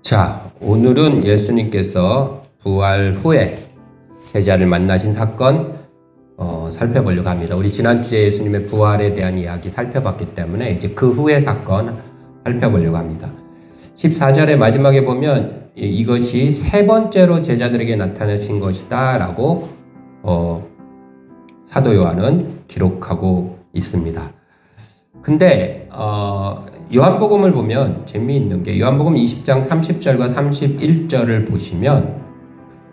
자, 오늘은 예수님께서 부활 후에 제자를 만나신 사건 살펴보려고 합니다. 우리 지난주에 예수님의 부활에 대한 이야기 살펴봤기 때문에 이제 그 후의 사건 살펴보려고 합니다. 14절의 마지막에 보면 이것이 세 번째로 제자들에게 나타나신 것이다 라고 사도 요한은 기록하고 있습니다. 근데 요한복음을 보면 재미있는 게 요한복음 20장 30절과 31절을 보시면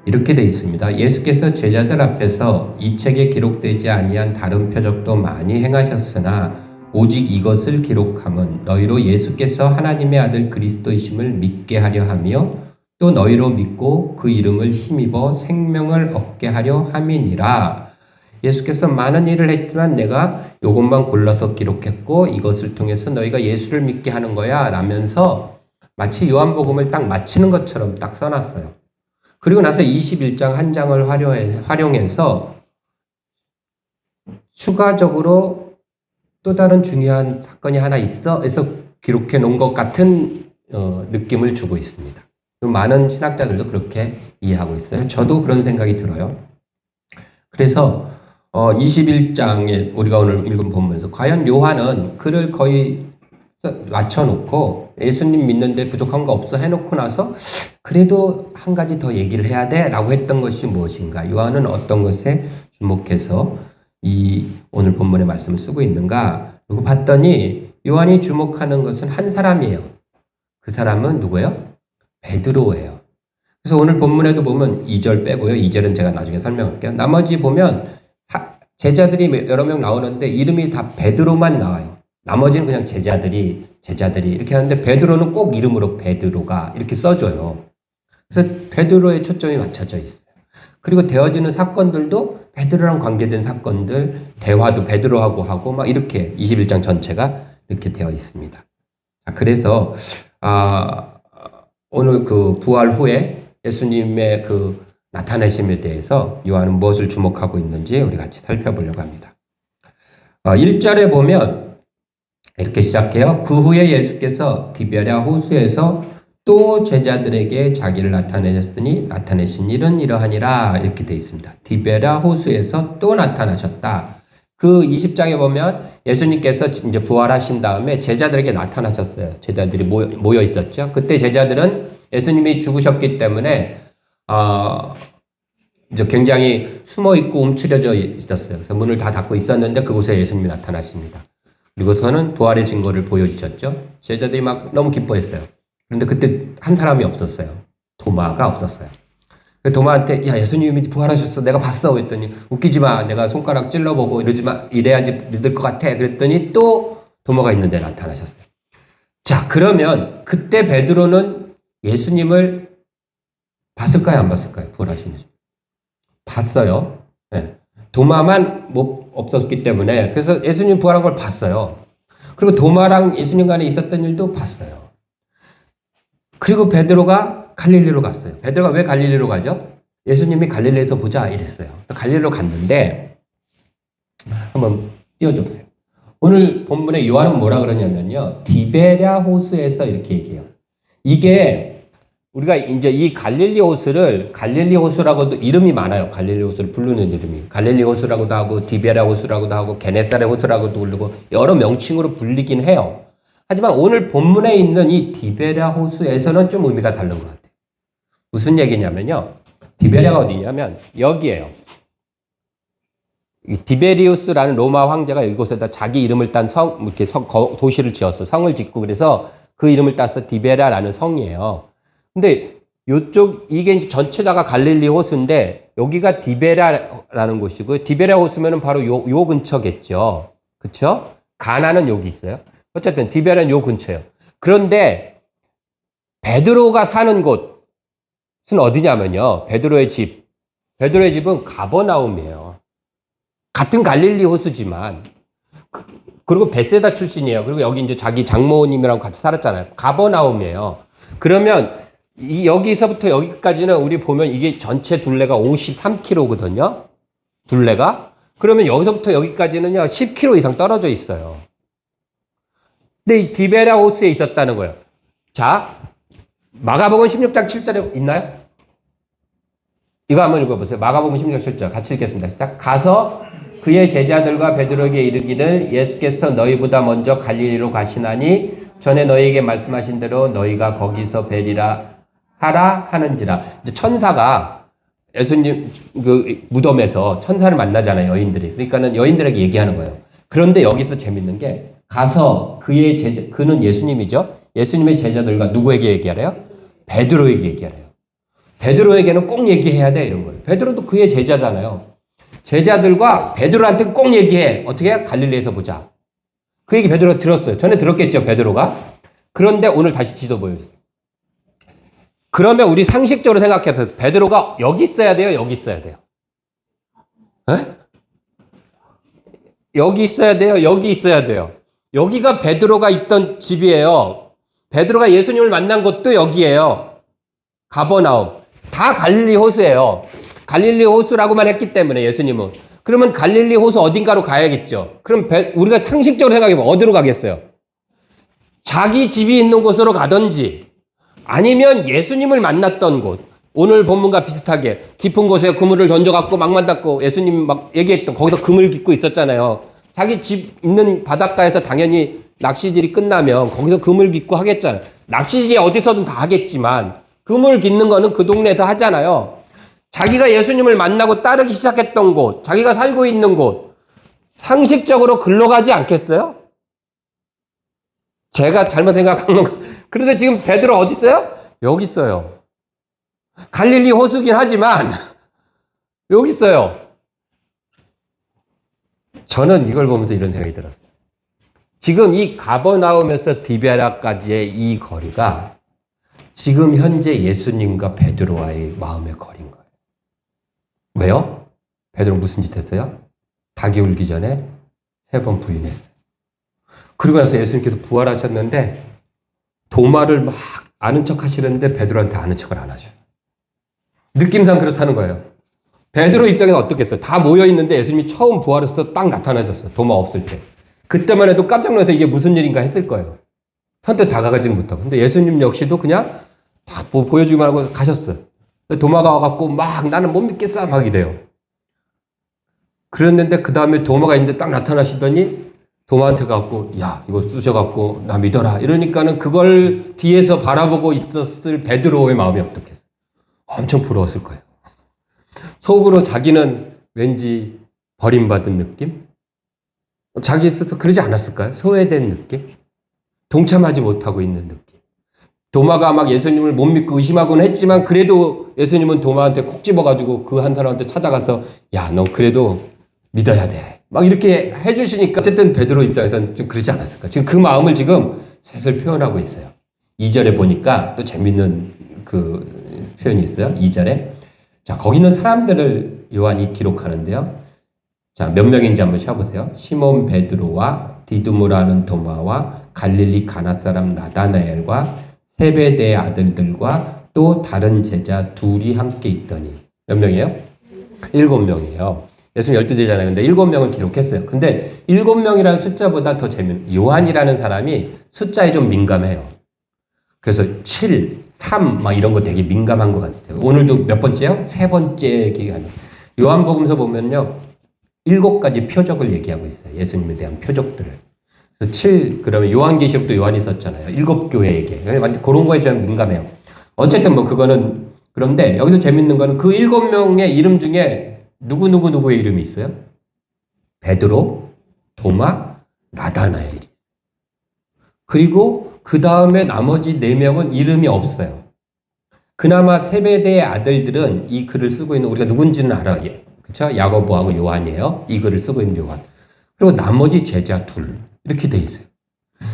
이렇게 되어 있습니다. 예수께서 제자들 앞에서 이 책에 기록되지 아니한 다른 표적도 많이 행하셨으나 오직 이것을 기록함은 너희로 예수께서 하나님의 아들 그리스도이심을 믿게 하려 하며 또 너희로 믿고 그 이름을 힘입어 생명을 얻게 하려 함이니라. 예수께서 많은 일을 했지만 내가 이것만 골라서 기록했고 이것을 통해서 너희가 예수를 믿게 하는 거야 라면서 마치 요한복음을 딱 마치는 것처럼 딱 써놨어요. 그리고 나서 21장 한 장을 활용해서 추가적으로 또 다른 중요한 사건이 하나 있어 해서 기록해 놓은 것 같은 느낌을 주고 있습니다. 많은 신학자들도 그렇게 이해하고 있어요. 저도 그런 생각이 들어요. 그래서 21장에 우리가 오늘 읽은 본문에서 과연 요한은 글을 거의 맞춰놓고 예수님 믿는데 부족한 거 없어 해놓고 나서 그래도 한 가지 더 얘기를 해야 돼 라고 했던 것이 무엇인가? 요한은 어떤 것에 주목해서 이 오늘 본문의 말씀을 쓰고 있는가? 그리고 봤더니 요한이 주목하는 것은 한 사람이에요. 그 사람은 누구예요? 베드로예요. 그래서 오늘 본문에도 보면 2절 빼고요. 2절은 제가 나중에 설명할게요. 나머지 보면 제자들이 여러 명 나오는데 이름이 다 베드로만 나와요. 나머지는 그냥 제자들이 이렇게 하는데 베드로는 꼭 이름으로 베드로가 이렇게 써줘요. 그래서 베드로의 초점이 맞춰져 있어요. 그리고 되어지는 사건들도 베드로랑 관계된 사건들, 대화도 베드로하고 하고 막 이렇게 21장 전체가 이렇게 되어 있습니다. 그래서 오늘 그 부활 후에 예수님의 그 나타내심에 대해서 요한은 무엇을 주목하고 있는지 우리 같이 살펴보려고 합니다. 1절에 보면 이렇게 시작해요. 그 후에 예수께서 디베랴 호수에서 또 제자들에게 자기를 나타내셨으니 나타내신 일은 이러하니라 이렇게 되어 있습니다. 디베랴 호수에서 또 나타나셨다. 그 20장에 보면 예수님께서 이제 부활하신 다음에 제자들에게 나타나셨어요. 제자들이 모여 있었죠. 그때 제자들은 예수님이 죽으셨기 때문에 이제 굉장히 숨어 있고 움츠려져 있었어요. 그래서 문을 다 닫고 있었는데 그곳에 예수님이 나타나십니다. 그리고서는 부활의 증거를 보여주셨죠. 제자들이 막 너무 기뻐했어요. 그런데 그때 한 사람이 없었어요. 도마가 없었어요. 도마한테 야 예수님이 부활하셨어 내가 봤어 했더니 웃기지 마 내가 손가락 찔러보고 이러지 마 이래야지 믿을 것 같아 그랬더니 또 도마가 있는데 나타나셨어요. 자 그러면 그때 베드로는 예수님을 봤을까요 안 봤을까요? 부활하신 예수님 봤어요. 네. 도마만 없었기 때문에 그래서 예수님 부활한 걸 봤어요. 그리고 도마랑 예수님 간에 있었던 일도 봤어요. 그리고 베드로가 갈릴리로 갔어요. 베드로가 왜 갈릴리로 가죠? 예수님이 갈릴리에서 보자 이랬어요. 갈릴리로 갔는데 한번 띄워줘 보세요. 오늘 본문에 요한은 뭐라 그러냐면요. 디베랴 호수에서 이렇게 얘기해요. 이게 우리가 이제 이 갈릴리 호수를 갈릴리 호수라고도 이름이 많아요. 갈릴리 호수를 부르는 이름이. 갈릴리 호수라고도 하고 디베랴 호수라고도 하고 게네사렛 호수라고도 부르고 여러 명칭으로 불리긴 해요. 하지만 오늘 본문에 있는 이 디베랴 호수에서는 좀 의미가 다른 것 같아요. 무슨 얘기냐면요. 디베랴가 어디냐면 여기에요. 디베리우스라는 로마 황제가 이곳에다 자기 이름을 딴 이렇게 도시를 지었어. 성을 짓고 그래서 그 이름을 따서 디베랴라는 성이에요. 근데 이게 이제 전체다가 갈릴리 호수인데 여기가 디베랴라는 곳이고 디베랴 호수면은 바로 요 근처겠죠. 그쵸? 가나는 여기 있어요. 어쨌든 디베랴는 요 근처예요. 그런데 베드로가 사는 곳은 어디냐면요. 베드로의 집은 가버나움이에요. 같은 갈릴리 호수지만 그리고 베세다 출신이에요. 그리고 여기 이제 자기 장모님이랑 같이 살았잖아요. 가버나움이에요. 그러면 여기서부터 여기까지는 우리 보면 이게 전체 둘레가 53km거든요. 둘레가. 그러면 여기서부터 여기까지는요 10km 이상 떨어져 있어요. 근데 이 디베랴 호수에 있었다는 거예요. 자, 마가복음 16장 7절에 있나요? 이거 한번 읽어보세요. 마가복음 16장 7절 같이 읽겠습니다. 시작. 가서 그의 제자들과 베드로에게 이르기를 예수께서 너희보다 먼저 갈릴리로 가시나니 전에 너희에게 말씀하신 대로 너희가 거기서 뵈리라 하라 하는지라. 이제 천사가 예수님 그 무덤에서 천사를 만나잖아요, 여인들이. 그러니까는 여인들에게 얘기하는 거예요. 그런데 여기서 재밌는 게 가서 그의 제자, 그는 예수님이죠. 예수님의 제자들과 누구에게 얘기하래요? 베드로에게 얘기하래요. 베드로에게는 꼭 얘기해야 돼, 이런 거예요. 베드로도 그의 제자잖아요. 제자들과 베드로한테 꼭 얘기해. 어떻게? 갈릴리에서 보자. 그 얘기 베드로가 들었어요. 전에 들었겠죠, 베드로가. 그런데 오늘 다시 지도 보여주세요. 그러면 우리 상식적으로 생각해서 베드로가 여기 있어야 돼요? 여기 있어야 돼요? 에? 여기 있어야 돼요? 여기 있어야 돼요? 여기가 베드로가 있던 집이에요. 베드로가 예수님을 만난 곳도 여기예요. 가버나움. 다 갈릴리 호수예요. 갈릴리 호수라고만 했기 때문에 예수님은. 그러면 갈릴리 호수 어딘가로 가야겠죠. 그럼 우리가 상식적으로 생각해보면 어디로 가겠어요? 자기 집이 있는 곳으로 가든지 아니면 예수님을 만났던 곳. 오늘 본문과 비슷하게 깊은 곳에 그물을 던져갖고 막 만났고 예수님 막 얘기했던 거기서 그물 깃고 있었잖아요. 자기 집 있는 바닷가에서 당연히 낚시질이 끝나면 거기서 그물 깃고 하겠잖아요. 낚시질이 어디서든 다 하겠지만 그물 깃는 거는 그 동네에서 하잖아요. 자기가 예수님을 만나고 따르기 시작했던 곳, 자기가 살고 있는 곳, 상식적으로 글로 가지 않겠어요? 제가 잘못 생각한 거. 그래서 지금 베드로 어디 있어요? 여기 있어요. 갈릴리 호수긴 하지만 여기 있어요. 저는 이걸 보면서 이런 생각이 들었어요. 지금 이 가버나움에서 디베라까지의 이 거리가 지금 현재 예수님과 베드로와의 마음의 거리인 거예요. 왜요? 베드로 무슨 짓 했어요? 닭이 울기 전에 3번 부인했어요. 그리고 나서 예수님께서 부활하셨는데 도마를 막 아는 척 하시는데 베드로한테 아는 척을 안 하셔요. 느낌상 그렇다는 거예요. 베드로 입장에서 어떻겠어요? 다 모여있는데 예수님이 처음 부활해서 딱 나타나셨어요. 도마 없을 때. 그때만 해도 깜짝 놀라서 이게 무슨 일인가 했을 거예요. 선뜻 다가가지는 못하고. 근데 예수님 역시도 그냥 다 보여주기만 하고 가셨어요. 도마가 와갖고 막 나는 못 믿겠어 막 이래요. 그랬는데 그 다음에 도마가 있는데 딱 나타나시더니 도마한테 갖고 야 이거 쑤셔갖고 나 믿어라 이러니까는 그걸 뒤에서 바라보고 있었을 베드로의 마음이 어떻겠어요? 엄청 부러웠을 거예요. 속으로 자기는 왠지 버림받은 느낌? 자기 스스로 그러지 않았을까요? 소외된 느낌? 동참하지 못하고 있는 느낌. 도마가 막 예수님을 못 믿고 의심하곤 했지만 그래도 예수님은 도마한테 콕 집어가지고 그 한 사람한테 찾아가서 야, 너 그래도 믿어야 돼. 막 이렇게 해주시니까 어쨌든 베드로 입장에서는 좀 그러지 않았을까. 지금 그 마음을 지금 셋을 표현하고 있어요. 2절에 보니까 또 재밌는 그 표현이 있어요. 2절에. 자, 거기는 사람들을 요한이 기록하는데요. 자, 몇 명인지 한번 쉬어보세요. 시몬 베드로와 디두모라는 도마와 갈릴리 가나 사람 나다나엘과 세베대의 아들들과 또 다른 제자 둘이 함께 있더니 몇 명이에요? 7명이에요. 예수님 12제자잖아요. 근데 7명을 기록했어요. 근데 7명이라는 숫자보다 더 재밌는 요한이라는 사람이 숫자에 좀 민감해요. 그래서 7, 3 막 이런 거 되게 민감한 것 같아요. 오늘도 몇 번째요? 3번째 기간. 요한복음서 보면요. 7가지 표적을 얘기하고 있어요. 예수님에 대한 표적들을. 7, 그러면 요한계시록도 요한이 썼잖아요. 7교회에게. 완전 그런 거에 좀 민감해요. 어쨌든 뭐 그거는, 그런데 여기서 재밌는 거는 그 7명의 이름 중에 누구의 이름이 있어요? 베드로, 도마, 나다나엘. 그리고 그 다음에 나머지 4명은 이름이 없어요. 그나마 세베대의 아들들은 이 글을 쓰고 있는 우리가 누군지는 알아요. 그쵸? 야고보하고 요한이에요. 이 글을 쓰고 있는 요한. 그리고 나머지 제자 둘. 이렇게 돼 있어요.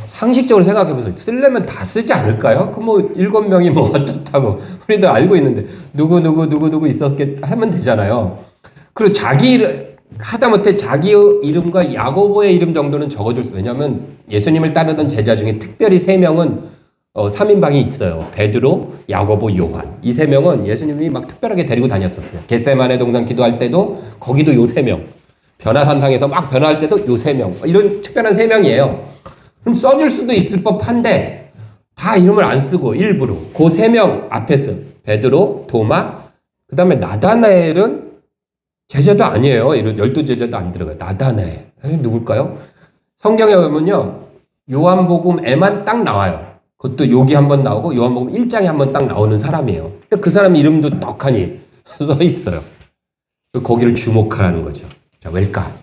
상식적으로 생각해보세요. 쓰려면 다 쓰지 않을까요? 그 뭐 7명이 뭐 어떻다고 우리도 알고 있는데 누구 있었겠 하면 되잖아요. 그리고 하다못해 자기 이름과 야고보의 이름 정도는 적어줄 수. 왜냐하면 예수님을 따르던 제자 중에 특별히 3명은 3인방이 있어요. 베드로, 야고보, 요한. 이 3명은 예수님이 막 특별하게 데리고 다녔었어요. 겟세마네 동산 기도할 때도 거기도 요 3명. 변화산상에서 막 변화할 때도 요 3명. 이런 특별한 3명이에요. 그럼 써줄 수도 있을 법한데 다 이름을 안 쓰고 일부러 그 세 명 앞에서 베드로, 도마, 그 다음에 나다나엘은 제자도 아니에요. 이런 12제자도 안 들어가요. 나다나엘. 누굴까요? 성경에 보면요. 요한복음에만 딱 나와요. 그것도 여기 한번 나오고 요한복음 1장에 한번 딱 나오는 사람이에요. 근데 그 사람 이름도 떡하니 써 있어요. 거기를 주목하라는 거죠. 자, 왜일까?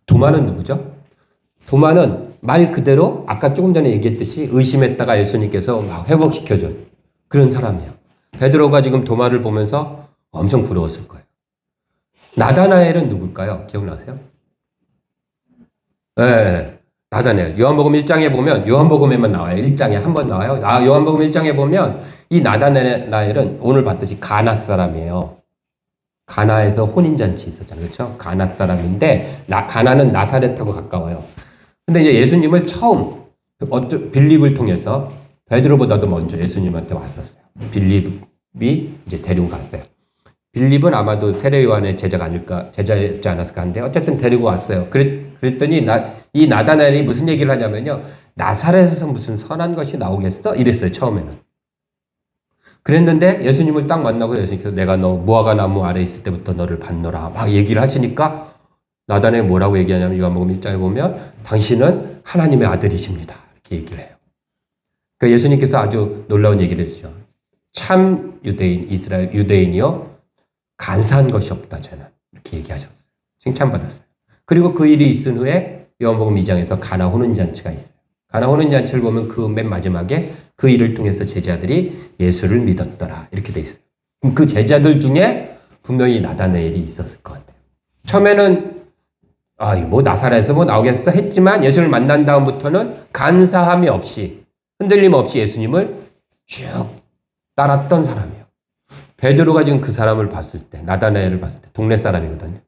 도마는 누구죠? 도마는 말 그대로 아까 조금 전에 얘기했듯이 의심했다가 예수님께서 막 회복시켜준 그런 사람이에요. 베드로가 지금 도마를 보면서 엄청 부러웠을 거예요. 나다나엘은 누굴까요? 기억나세요? 네, 나다나엘. 요한복음 1장에 보면 요한복음에만 나와요. 1장에 한 번 나와요. 요한복음 1장에 보면 이 나다나엘은 오늘 봤듯이 가나 사람이에요. 가나에서 혼인잔치 있었잖아요. 그렇죠? 가나 사람인데 가나는 나사렛하고 가까워요. 근데 이제 예수님을 처음 빌립을 통해서 베드로보다도 먼저 예수님한테 왔었어요. 빌립이 이제 데리고 갔어요. 빌립은 아마도 세례 요한의 제자였지 않았을까 하는데 어쨌든 데리고 왔어요. 그랬더니 이 나다나엘이 무슨 얘기를 하냐면요. 나사렛에서 무슨 선한 것이 나오겠어? 이랬어요. 처음에는. 그랬는데 예수님을 딱 만나고 예수님께서 내가 너 무화과 나무 아래 있을 때부터 너를 봤노라 막 얘기를 하시니까 나다나엘이 뭐라고 얘기하냐면 요한복음 1장에 보면 당신은 하나님의 아들이십니다. 이렇게 얘기를 해요. 그러니까 예수님께서 아주 놀라운 얘기를 해주죠. 참 유대인, 이스라엘 유대인이요. 간사한 것이 없다 저는. 이렇게 얘기하셨어요. 칭찬받았어요. 그리고 그 일이 있은 후에 요한복음 2장에서 가나 혼인잔치가 있어요. 가나 혼인잔치를 보면 그 맨 마지막에 그 일을 통해서 제자들이 예수를 믿었더라. 이렇게 돼 있어요. 그럼 그 제자들 중에 분명히 나다나엘이 있었을 것 같아요. 처음에는 뭐 나사렛에서 뭐 나오겠어 했지만 예수를 만난 다음부터는 간사함이 없이 흔들림 없이 예수님을 쭉 따랐던 사람이에요. 베드로가 지금 그 사람을 봤을 때 나다나엘을 봤을 때 동네 사람이거든요.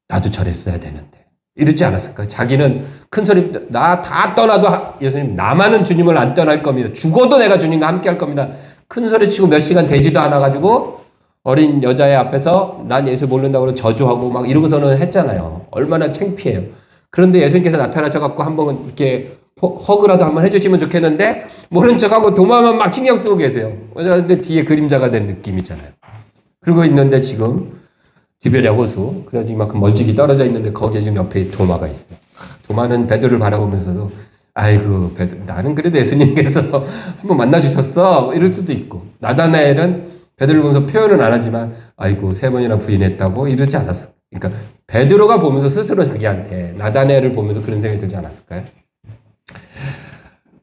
나도 저랬어야 되는데 이러지 않았을까요? 자기는 큰 소리 나 다 떠나도 예수님 나만은 주님을 안 떠날 겁니다. 죽어도 내가 주님과 함께 할 겁니다. 큰 소리 치고 몇 시간 되지도 않아 가지고 어린 여자의 앞에서 난 예수 모른다고 저주하고 막 이러고서는 했잖아요. 얼마나 창피해요. 그런데 예수님께서 나타나셔갖고 한번 이렇게 허그라도 한번 해주시면 좋겠는데 모른 척하고 도마만 막 신경 쓰고 계세요. 근데 뒤에 그림자가 된 느낌이잖아요. 그러고 있는데 지금 디베랴 호수 그래서 이만큼 멀찍이 떨어져 있는데 거기에 지금 옆에 도마가 있어요. 도마는 베드로를 바라보면서도 아이고 베드로 나는 그래도 예수님께서 한번 만나주셨어 뭐 이럴 수도 있고 나다나엘은 베드로를 보면서 표현은 안 하지만 아이고 3번이나 부인했다고 이러지 않았어. 그러니까 베드로가 보면서 스스로 자기한테 나다나엘을 보면서 그런 생각이 들지 않았을까요?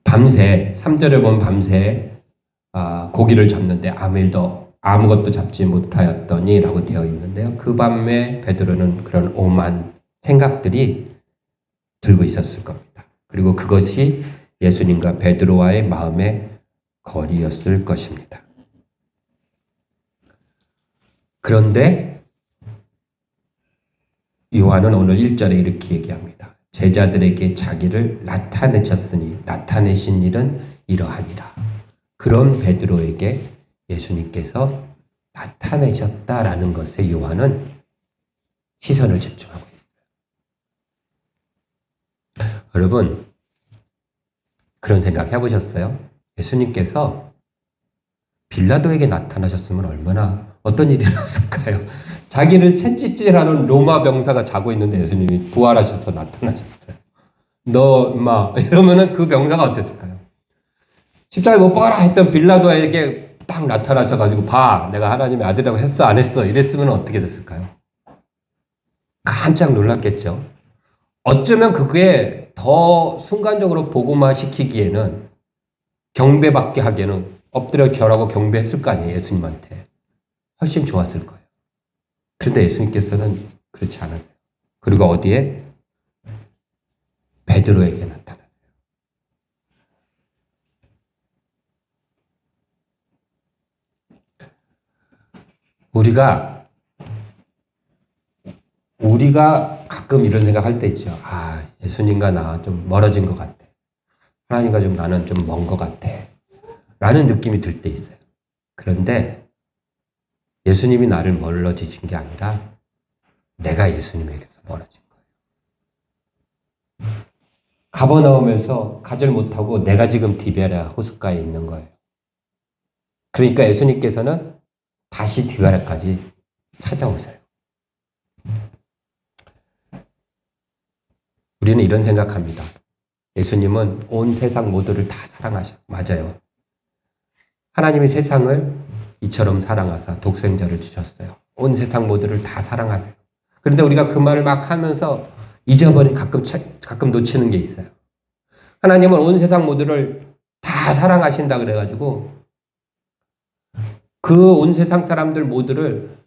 밤새 3절에 보면 밤새 고기를 잡는데 아무것도 잡지 못하였더니 라고 되어 있는데요. 그 밤에 베드로는 그런 오만 생각들이 들고 있었을 겁니다. 그리고 그것이 예수님과 베드로와의 마음의 거리였을 것입니다. 그런데 요한은 오늘 1절에 이렇게 얘기합니다. 제자들에게 자기를 나타내신 일은 이러하니라. 그런 베드로에게 예수님께서 나타내셨다라는 것에 요한은 시선을 집중하고 있어요. 여러분, 그런 생각 해보셨어요? 예수님께서 빌라도에게 나타나셨으면 얼마나 어떤 일이 일어났을까요? 자기를 채찍질하는 로마 병사가 자고 있는데 예수님이 부활하셔서 나타나셨어요. 너 인마 이러면은 그 병사가 어땠을까요? 십자가에 못 박아라 했던 빌라도에게 딱 나타나셔가지고 봐 내가 하나님의 아들이라고 했어 안 했어 이랬으면 어떻게 됐을까요? 깜짝 놀랐겠죠. 어쩌면 그게 더 순간적으로 복음화 시키기에는 경배받게 하기에는 엎드려 절하고 경배했을 거 아니에요. 예수님한테. 훨씬 좋았을 거예요. 그런데 예수님께서는 그렇지 않았어요. 그리고 어디에? 베드로에게 나타났어요. 우리가 가끔 이런 생각할 때 있죠. 예수님과 나 좀 멀어진 것 같아. 하나님과 좀 나는 좀 먼 것 같아. 라는 느낌이 들 때 있어요. 그런데 예수님이 나를 멀어지신 게 아니라 내가 예수님에게서 멀어진 거예요. 가버나움에서 가지를 못하고 내가 지금 디베랴 호숫가에 있는 거예요. 그러니까 예수님께서는 다시 디베랴까지 찾아오세요. 우리는 이런 생각합니다. 예수님은 온 세상 모두를 다 사랑하셔. 맞아요. 하나님이 세상을 이처럼 사랑하사 독생자를 주셨어요. 온 세상 모두를 다 사랑하세요. 그런데 우리가 그 말을 막 하면서 잊어버린 가끔 놓치는 게 있어요. 하나님은 온 세상 모두를 다 사랑하신다 그래가지고 그 온 세상 사람들 모두를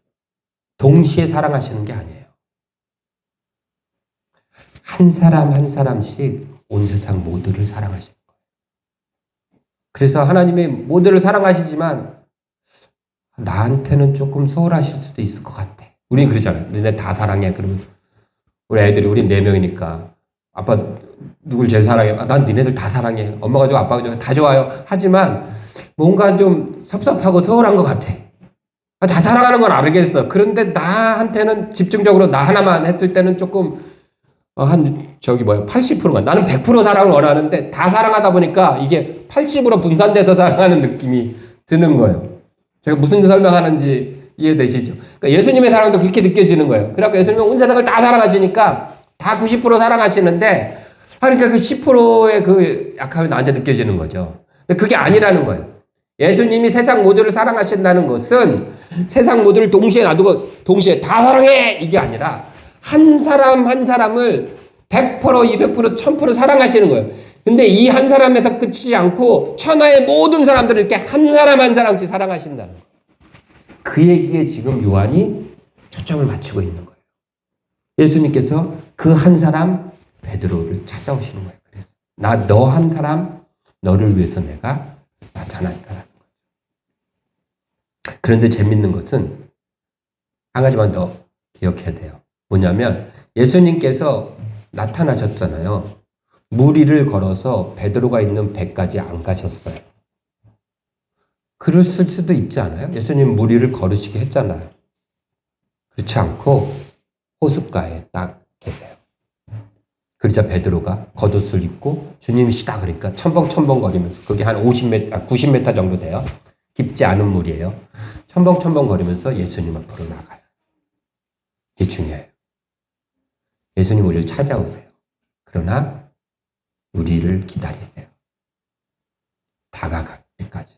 동시에 사랑하시는 게 아니에요. 한 사람 한 사람씩 온 세상 모두를 사랑하시는 거예요. 그래서 하나님이 모두를 사랑하시지만 나한테는 조금 소홀하실 수도 있을 것 같아. 우린 그러잖아요. 너네 다 사랑해. 그러면 우리 애들이 우리 4명이니까 아빠 누굴 제일 사랑해? 난 니네들 다 사랑해. 엄마가 좋아, 아빠가 좋아, 다 좋아요. 하지만 뭔가 좀 섭섭하고 소홀한 것 같아. 다 사랑하는 건 알겠어. 그런데 나한테는 집중적으로 나 하나만 했을 때는 조금 80%가 나는 100% 사랑을 원하는데 다 사랑하다 보니까 이게 80으로 분산돼서 사랑하는 느낌이 드는 거예요. 제가 무슨 설명하는지 이해되시죠? 그러니까 예수님의 사랑도 그렇게 느껴지는 거예요. 그래서 예수님은 온 세상을 다 사랑하시니까 다 90% 사랑하시는데 그러니까 그 10%의 그 약함이 나한테 느껴지는 거죠. 근데 그게 아니라는 거예요. 예수님이 세상 모두를 사랑하신다는 것은 세상 모두를 동시에 놔두고 동시에 다 사랑해! 이게 아니라 한 사람 한 사람을 100%, 200%, 1000% 사랑하시는 거예요. 근데 이 한 사람에서 끝이지 않고 천하의 모든 사람들을 이렇게 한 사람 한 사람씩 사랑하신다는 거예요. 그 얘기에 지금 요한이 초점을 맞추고 있는 거예요. 예수님께서 그 한 사람 베드로를 찾아오시는 거예요. 그래서 너 한 사람 너를 위해서 내가 나타났다라는 거예요. 그런데 재밌는 것은 한 가지만 더 기억해야 돼요. 뭐냐면 예수님께서 나타나셨잖아요. 무리를 걸어서 베드로가 있는 배까지 안 가셨어요. 그럴 수도 있지 않아요? 예수님 무리를 걸으시게 했잖아요. 그렇지 않고 호숫가에 딱 계세요. 그러자 베드로가 겉옷을 입고 주님이시다 그러니까 첨벙첨벙 거리면서 그게 한 50m, 90m 정도 돼요. 깊지 않은 물이에요. 첨벙첨벙 거리면서 예수님 앞으로 나가요. 이게 중요해요. 예수님 우리를 찾아오세요. 그러나 우리를 기다리세요. 다가갈 때까지.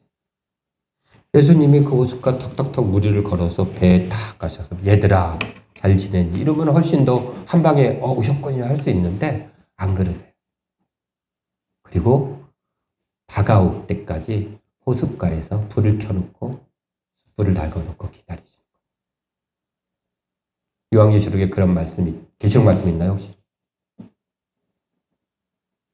예수님이 그 호숫가 턱턱턱 무리를 걸어서 배에 탁 가셔서 얘들아 잘 지내니? 이러면 훨씬 더 한 방에 오셨군요 할 수 있는데 안 그러세요. 그리고 다가올 때까지 호숫가에서 불을 켜놓고 불을 달궈놓고 기다리시는 거예요. 요한계시록에 그런 말씀이 계시록 말씀 있나요 혹시?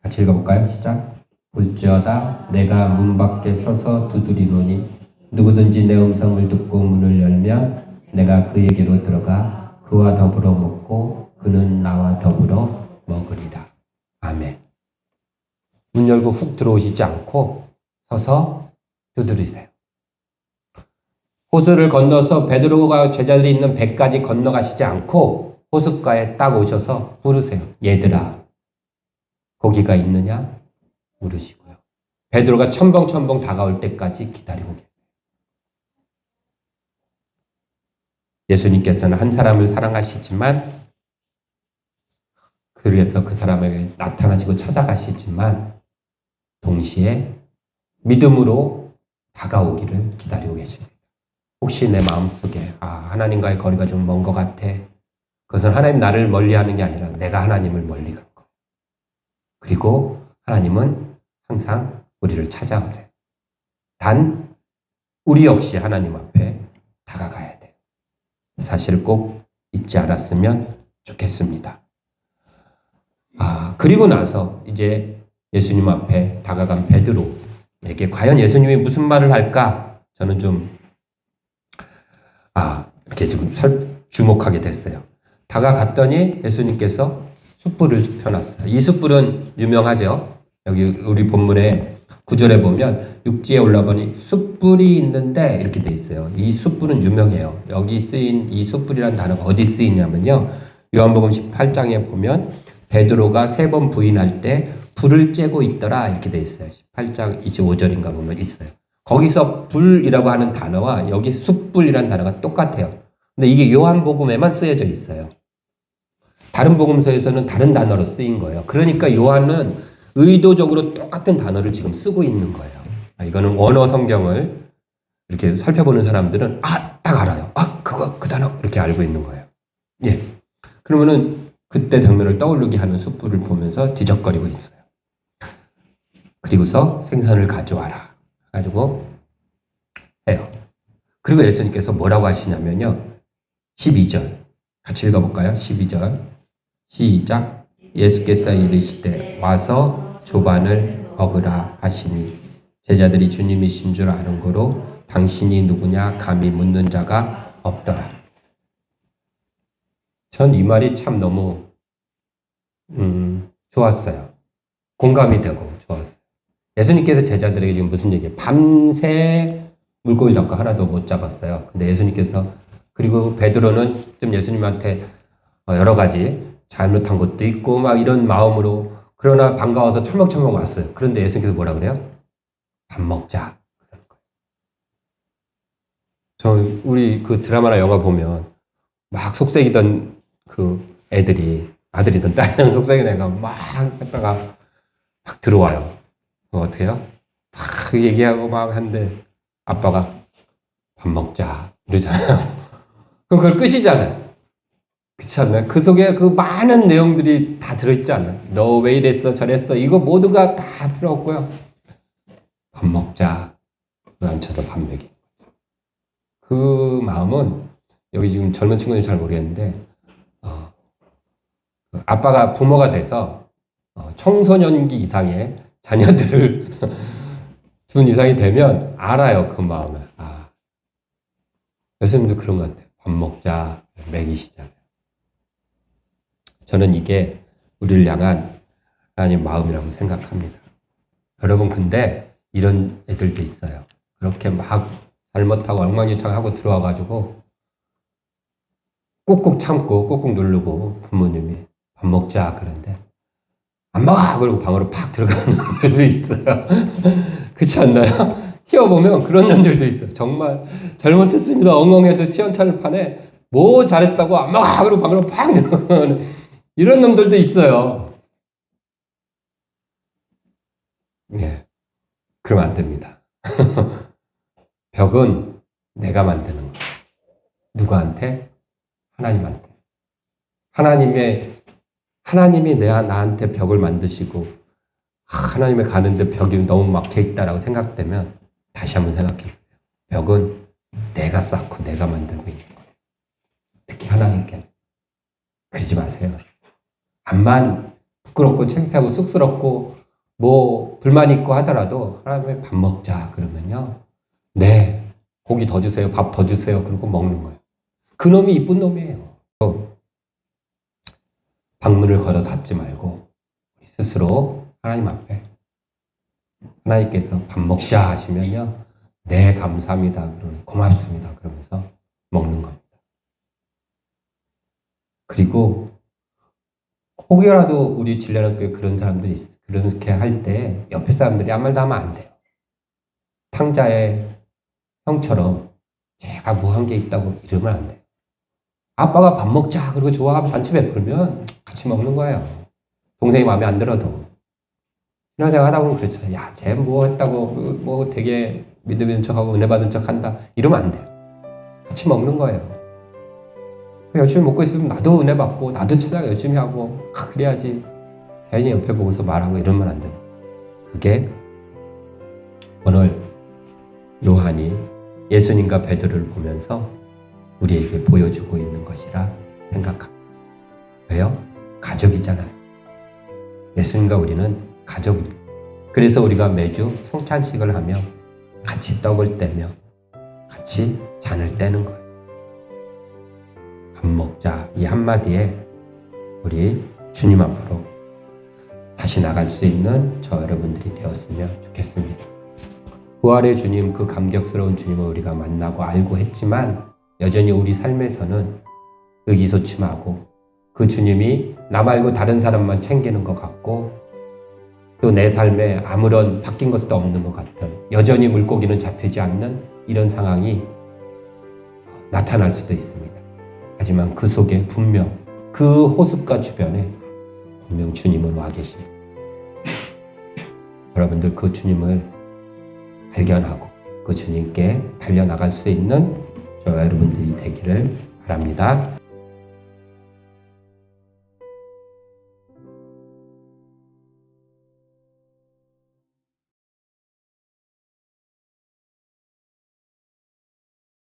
같이 읽어볼까요? 시작. 볼지어다 내가 문 밖에 서서 두드리노니 누구든지 내 음성을 듣고 문을 열면 내가 그에게로 들어가 그와 더불어 먹고 그는 나와 더불어 먹으리라. 아멘. 문 열고 훅 들어오시지 않고 서서 두드리세요. 호수를 건너서 베드로가 제자들이 있는 배까지 건너가시지 않고 호숫가에 딱 오셔서 부르세요. 얘들아 거기가 있느냐? 물으시고요. 베드로가 첨벙첨벙 다가올 때까지 기다리고 계세요. 예수님께서는 한 사람을 사랑하시지만 그래서 그 사람에게 나타나시고 찾아가시지만 동시에 믿음으로 다가오기를 기다리고 계십니다. 혹시 내 마음속에 하나님과의 거리가 좀 먼 것 같아. 그것은 하나님 나를 멀리하는 게 아니라 내가 하나님을 멀리 간 거. 그리고 하나님은 항상 우리를 찾아오세요. 단 우리 역시 하나님 앞에 다가가야 돼요. 이 사실을 꼭 잊지 않았으면 좋겠습니다. 그리고 나서 이제 예수님 앞에 다가간 베드로에게 과연 예수님이 무슨 말을 할까? 저는 좀 이렇게 좀 주목하게 됐어요. 다가갔더니 예수님께서 숯불을 펴놨어요. 이 숯불은 유명하죠. 여기 우리 본문에 9절에 보면 육지에 올라보니 숯불이 있는데 이렇게 돼 있어요. 이 숯불은 유명해요. 여기 쓰인 이 숯불이라는 단어가 어디 쓰이냐면요. 요한복음 18장에 보면 베드로가 3번 부인할 때 불을 쬐고 있더라 이렇게 돼 있어요. 18장 25절인가 보면 있어요. 거기서 불이라고 하는 단어와 여기 숯불이라는 단어가 똑같아요. 근데 이게 요한복음에만 쓰여져 있어요. 다른 복음서에서는 다른 단어로 쓰인 거예요. 그러니까 요한은 의도적으로 똑같은 단어를 지금 쓰고 있는 거예요. 이거는 원어 성경을 이렇게 살펴보는 사람들은 딱 알아요. 그 단어 이렇게 알고 있는 거예요. 예. 그러면은 그때 장면을 떠오르게 하는 숯불을 보면서 뒤적거리고 있어요. 그리고서 생선을 가져와라. 가지고 해요. 그리고 예수님께서 뭐라고 하시냐면요. 12절. 같이 읽어볼까요? 12절. 시작. 예수께서 이르시되 와서 조반을 먹으라 하시니 제자들이 주님이신 줄 아는 고로 당신이 누구냐 감히 묻는 자가 없더라. 전 이 말이 참 너무 좋았어요. 공감이 되고 좋았어요. 예수님께서 제자들에게 지금 무슨 얘기예요? 밤새 물고기 잡고 하나도 못 잡았어요. 근데 예수님께서 그리고 베드로는 좀 예수님한테 여러 가지 잘못한 것도 있고 막 이런 마음으로 그러나 반가워서 철먹철먹 왔어요. 그런데 예수님께서 뭐라 그래요? 밥 먹자. 우리 그 드라마나 영화 보면 막 속삭이던 그 애들이 아들이든 딸이든 속삭이는 애가 막 했다가 딱 들어와요. 어떻게 해요? 막 얘기하고 막 하는데 아빠가 밥 먹자 이러잖아요. 그럼 그걸 끝이잖아요. 그렇지 않나요? 그 속에 그 많은 내용들이 다 들어있지 않나요? 너 왜 이랬어 저랬어 이거 모두가 다 필요 없고요. 밥 먹자. 앉혀서 밥 먹이. 그 마음은 여기 지금 젊은 친구들이 잘 모르겠는데 아빠가 부모가 돼서 청소년기 이상의 자녀들을 둔 이상이 되면 알아요. 그 마음을. 교수님도 그런 것 같아요. 밥 먹자 먹이시잖아요. 저는 이게 우리를 향한 하나님 마음이라고 생각합니다. 여러분 근데 이런 애들도 있어요. 그렇게 막 잘못하고 엉망진창하고 들어와가지고 꾹꾹 참고 꾹꾹 누르고 부모님이 밥 먹자 그런데 안 먹어! 그러고 방으로 팍 들어가는 놈들도 있어요. 그렇지 않나요? 휘어보면 그런 놈들도 있어요. 정말 잘못했습니다. 엉엉해도 시원찮을 판에 뭐 잘했다고 안 먹어! 그러고 방으로 팍 들어가는 이런 놈들도 있어요. 예, 그러면 안 됩니다. 벽은 내가 만드는 거예요. 누구한테? 하나님한테. 하나님이 나한테 벽을 만드시고 하나님의 가는데 벽이 너무 막혀 있다라고 생각되면 다시 한번 생각해 보세요. 벽은 내가 쌓고 내가 만들고 있는 거예요. 특히 하나님께. 그러지 마세요. 암만 부끄럽고 창피하고 쑥스럽고 뭐 불만 있고 하더라도 하나님의 밥 먹자 그러면요. 네. 고기 더 주세요. 밥 더 주세요. 그러고 먹는 거예요. 그놈이 이쁜 놈이에요. 방문을 걸어 닫지 말고 스스로 하나님 앞에 하나님께서 밥 먹자 하시면요. 네, 감사합니다. 고맙습니다. 그러면서 먹는 겁니다. 그리고 혹여라도 우리 진례학교에 그런 사람들이 그렇게 할 때 옆에 사람들이 아무 말도 하면 안 돼요. 탕자의 형처럼 제가 뭐 한 게 있다고 이러면 안 돼요. 아빠가 밥 먹자 그러고 좋아하고 잔치 베풀면 같이 먹는 거예요. 동생이 마음에 안 들어도. 신앙생활 하다 보면 그렇죠. 야, 쟤 뭐 했다고 뭐 되게 믿는 척하고 은혜 받은 척 한다. 이러면 안 돼요. 같이 먹는 거예요. 열심히 먹고 있으면 나도 은혜 받고 나도 찬양 열심히 하고 그래야지. 괜히 옆에 보고서 말하고 이러면 안 돼요. 그게 오늘 요한이 예수님과 베드로를 보면서 우리에게 보여주고 있는 것이라 생각합니다. 왜요? 가족이잖아요. 예수님과 우리는 가족입니다. 그래서 우리가 매주 성찬식을 하며 같이 떡을 떼며 같이 잔을 떼는 거예요. 밥 먹자 이 한마디에 우리 주님 앞으로 다시 나갈 수 있는 저 여러분들이 되었으면 좋겠습니다. 부활의 주님, 그 감격스러운 주님을 우리가 만나고 알고 했지만 여전히 우리 삶에서는 의기소침하고 그 주님이 나 말고 다른 사람만 챙기는 것 같고 또 내 삶에 아무런 바뀐 것도 없는 것 같은 여전히 물고기는 잡히지 않는 이런 상황이 나타날 수도 있습니다. 하지만 그 속에 분명 그 호숫가 주변에 분명 주님은 와 계십니다. 여러분들 그 주님을 발견하고 그 주님께 달려나갈 수 있는 저와 여러분들이 되기를 바랍니다.